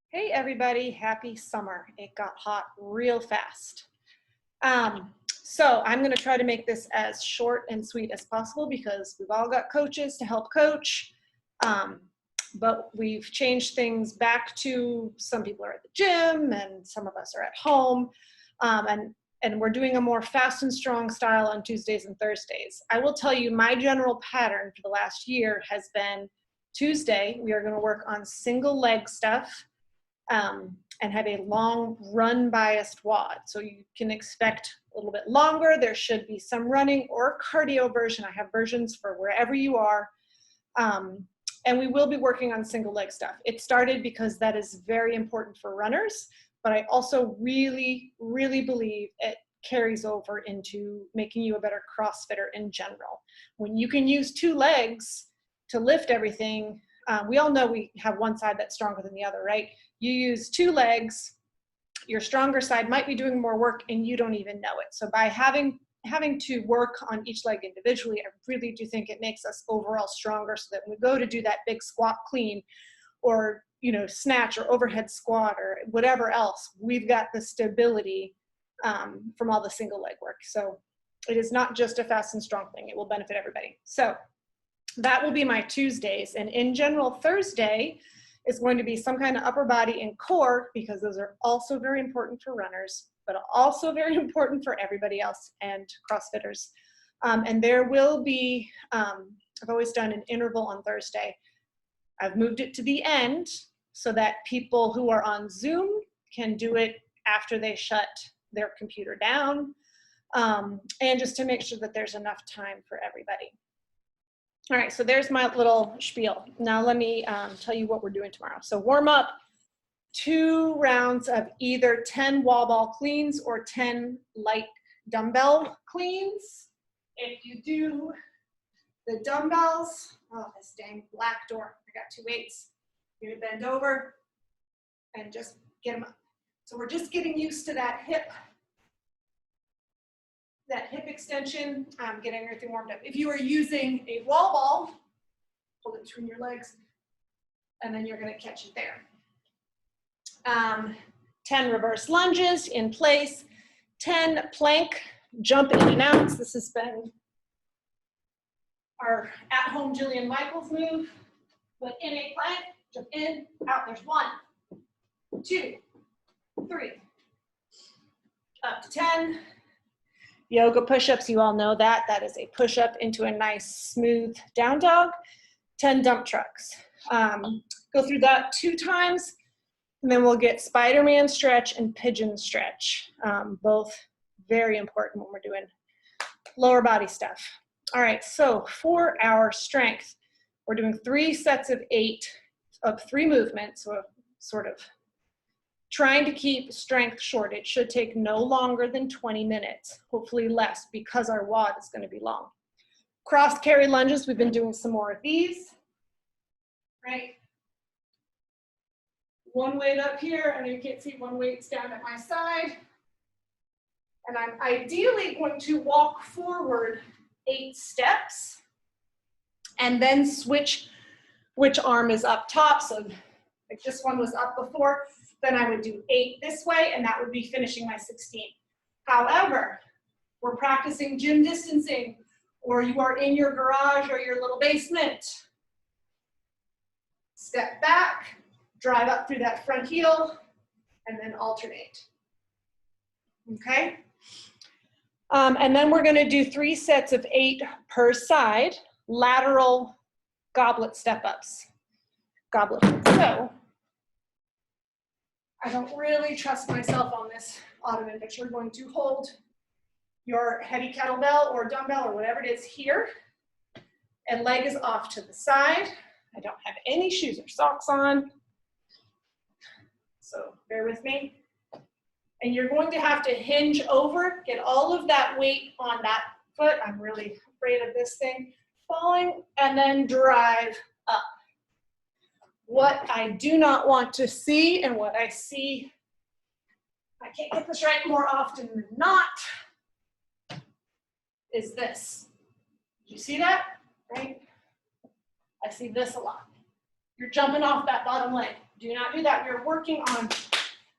Hey everybody, happy summer. It got hot real fast. So I'm going to try to make this as short and sweet as possible because we've all got coaches to help coach. But we've changed things back to some people are at the gym and some of us are at home. And we're doing a more fast and strong style on Tuesdays and Thursdays. I will tell you my general pattern for the last year has been Tuesday, we are going to work on single leg stuff. And have a long run biased WOD. So you can expect a little bit longer. There should be some running or cardio version. I have versions for wherever you are. And we will be working on single leg stuff. It started because that is very important for runners, but I also really, really believe it carries over into making you a better CrossFitter in general. When you can use two legs to lift everything, we all know we have one side that's stronger than the other, right? You use two legs, your stronger side might be doing more work and you don't even know it. So by having to work on each leg individually, I really do think it makes us overall stronger so that when we go to do that big squat clean or, snatch or overhead squat or whatever else, we've got the stability from all the single leg work. So it is not just a fast and strong thing. It will benefit everybody. So that will be my Tuesdays. And in general, Thursday is going to be some kind of upper body and core because those are also very important for runners, but also very important for everybody else and CrossFitters. And there will be, I've always done an interval on Thursday. I've moved it to the end so that people who are on Zoom can do it after they shut their computer down, and just to make sure that there's enough time for everybody. All right, so there's my little spiel. Now let me tell you what we're doing tomorrow. So warm up, 2 rounds of either 10 wall ball cleans or 10 light dumbbell cleans. If you do the dumbbells, oh, this dang black door, I got 2 weights. You're gonna bend over and just get them up. So we're just getting used to that hip extension, getting everything warmed up. If you are using a wall ball, hold it between your legs, and then you're going to catch it there. 10 reverse lunges in place, 10 plank, jump in and out. This has been our at-home Jillian Michaels move, but in a plank, jump in, out. There's 1, 2, 3, up to 10. Yoga push-ups, you all know that. That is a push-up into a nice smooth down dog. 10 dump trucks. Go through that 2 times, and then we'll get Spider-Man stretch and pigeon stretch. Both very important when we're doing lower body stuff. All right, so for our strength, we're doing 3 sets of 8 of 3 movements, so sort of trying to keep strength short. It should take no longer than 20 minutes, hopefully less, because our WOD is going to be long. Cross carry lunges, we've been doing some more of these, right? 1 weight up here, and you can't see 1 weight's down at my side. And I'm ideally going to walk forward 8 steps and then switch which arm is up top. So if this one was up before, then I would do 8 this way, and that would be finishing my 16. However, we're practicing gym distancing, or you are in your garage or your little basement. Step back, drive up through that front heel, and then alternate. Okay? And then we're gonna do 3 sets of 8 per side, lateral goblet step-ups. Goblet. So, I don't really trust myself on this ottoman, but you're going to hold your heavy kettlebell or dumbbell or whatever it is here, and leg is off to the side. I don't have any shoes or socks on, so bear with me. And you're going to have to hinge over, get all of that weight on that foot. I'm really afraid of this thing falling, and then drive up. What I do not want to see, and what I see, I can't get this right more often than not, is this. You see that, right? I see this a lot. You're jumping off that bottom leg. Do not do that. We're working on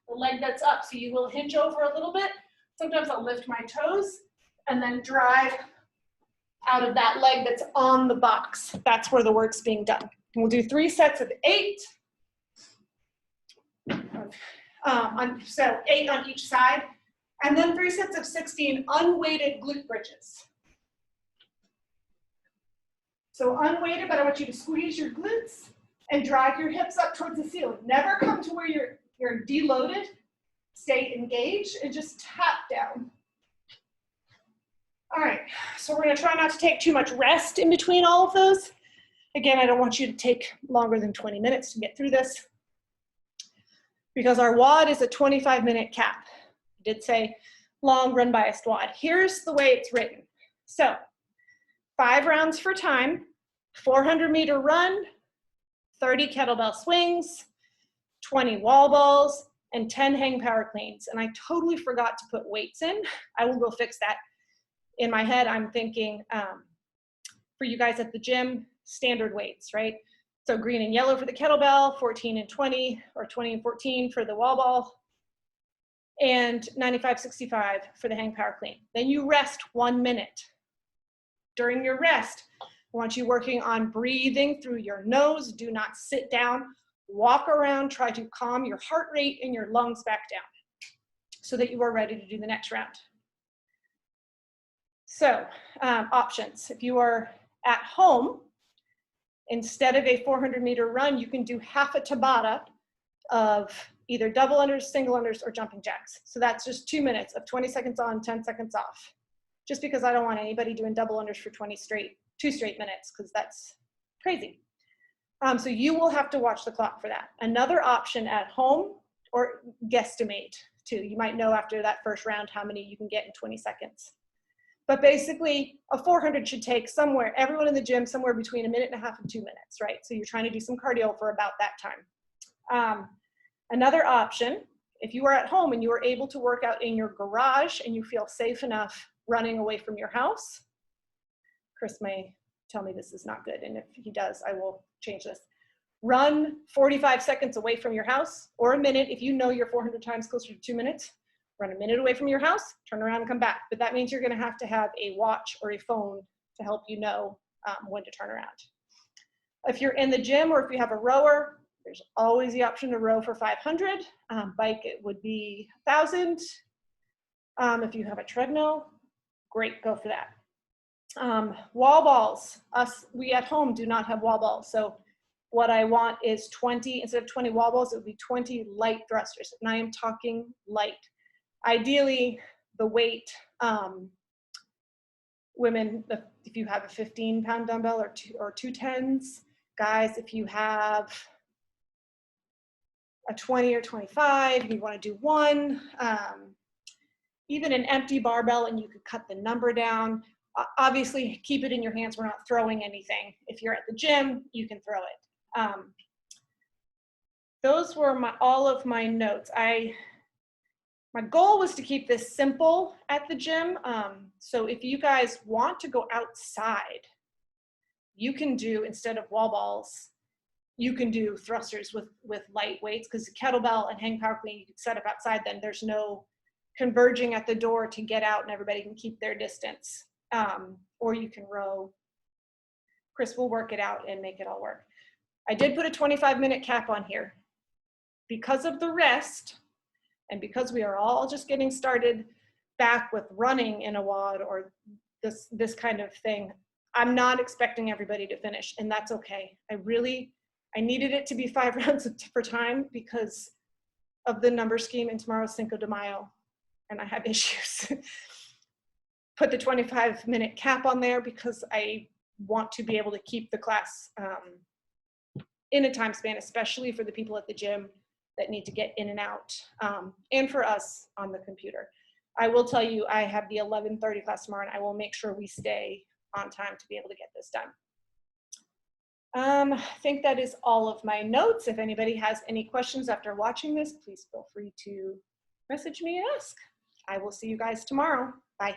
the leg that's up. So you will hinge over a little bit. Sometimes I'll lift my toes and then drive out of that leg that's on the box. That's where the work's being done. We'll do 3 sets of 8. So 8 on each side. And then 3 sets of 16 unweighted glute bridges. So unweighted, but I want you to squeeze your glutes and drive your hips up towards the ceiling. Never come to where you're deloaded. Stay engaged and just tap down. All right, so we're gonna try not to take too much rest in between all of those. Again, I don't want you to take longer than 20 minutes to get through this because our WOD is a 25-minute cap. I did say long run biased WOD. Here's the way it's written. So 5 rounds for time, 400-meter run, 30 kettlebell swings, 20 wall balls, and 10 hang power cleans. And I totally forgot to put weights in. I will go fix that. In my head, I'm thinking for you guys at the gym, standard weights, right? So green and yellow for the kettlebell, 14 and 20, or 20 and 14 for the wall ball, and 95-65 for the hang power clean. Then you rest 1 minute. During your rest, I want you working on breathing through your nose. Do not sit down. Walk around, try to calm your heart rate and your lungs back down so that you are ready to do the next round. So options. If you are at home, instead of a 400-meter run, you can do half a Tabata of either double unders, single unders, or jumping jacks. So that's just 2 minutes of 20 seconds on, 10 seconds off. Just because I don't want anybody doing double unders for 2 straight minutes, because that's crazy. So you will have to watch the clock for that. Another option at home, or guesstimate too. You might know after that first round how many you can get in 20 seconds. But basically, a 400 should take somewhere, everyone in the gym, somewhere between 1.5 minutes and 2 minutes, right? So you're trying to do some cardio for about that time. Another option, if you are at home and you are able to work out in your garage and you feel safe enough running away from your house, Chris may tell me this is not good, and if he does, I will change this. Run 45 seconds away from your house, or a minute if you know you're 400 times closer to 2 minutes. Run a minute away from your house, turn around and come back. But that means you're gonna have to have a watch or a phone to help you know when to turn around. If you're in the gym or if you have a rower, there's always the option to row for 500. Bike, it would be 1,000. If you have a treadmill, great, go for that. Wall balls, we at home do not have wall balls. So what I want is 20, instead of 20 wall balls, it would be 20 light thrusters. And I am talking light. Ideally, the weight, women, if you have a 15-pound dumbbell or two 10s, guys, if you have a 20 or 25, you want to do 1, even an empty barbell, and you could cut the number down. Obviously, keep it in your hands. We're not throwing anything. If you're at the gym, you can throw it. Those were all of my notes. My goal was to keep this simple at the gym. So if you guys want to go outside, you can do, instead of wall balls, you can do thrusters with light weights, because the kettlebell and hang power clean, you can set up outside, then there's no converging at the door to get out and everybody can keep their distance. Or you can row. Chris will work it out and make it all work. I did put a 25-minute cap on here. Because of the rest, and because we are all just getting started back with running in a WOD or this kind of thing, I'm not expecting everybody to finish, and that's okay. I needed it to be 5 rounds for time because of the number scheme, and tomorrow's Cinco de Mayo, and I have issues. Put the 25-minute cap on there because I want to be able to keep the class in a time span, especially for the people at the gym that need to get in and out, and for us on the computer. I will tell you, I have the 11:30 class tomorrow, and I will make sure we stay on time to be able to get this done. I think that is all of my notes. If anybody has any questions after watching this, please feel free to message me and ask. I will see you guys tomorrow. Bye.